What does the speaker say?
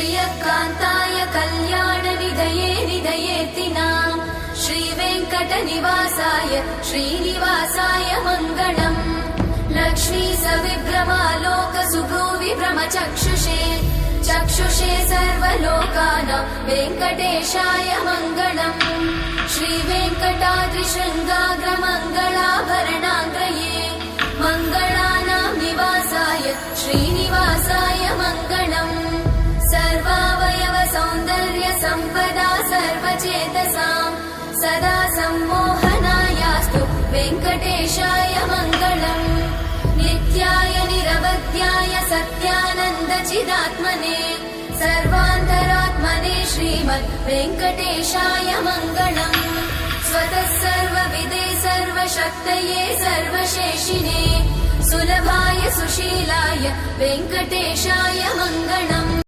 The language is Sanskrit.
श्रियकान्ताय कल्याणनिधये निधयेतिनाम् श्रीवेङ्कटनिवासाय श्रीनिवासाय मङ्गलम् लक्ष्मी सविभ्रमालोक सुभ्रूविभ्रमचक्षुषे चक्षुषे सर्वलोकानां वेङ्कटेशाय मङ्गलम् श्रीवेङ्कटाद्रिशृङ्गाग्रमङ्गलाभरणाङ्गये मङ्गलानां निवासाय श्रीनिवासाय मङ्गलम् सर्वावयव सौन्दर्य सम्पदा सर्वचेतसां सदा सम्मोहनायास्तु वेङ्कटेशाय मङ्गलम् नित्याय निरवध्याय सत्यानन्दचिदात्मने सर्वान्तरात्मने श्रीमद् वेङ्कटेशाय मङ्गलम् स्वतः सर्वविदे सर्वशक्तये सर्वशेषिने सुलभाय सुशीलाय वेङ्कटेशाय मङ्गलम्।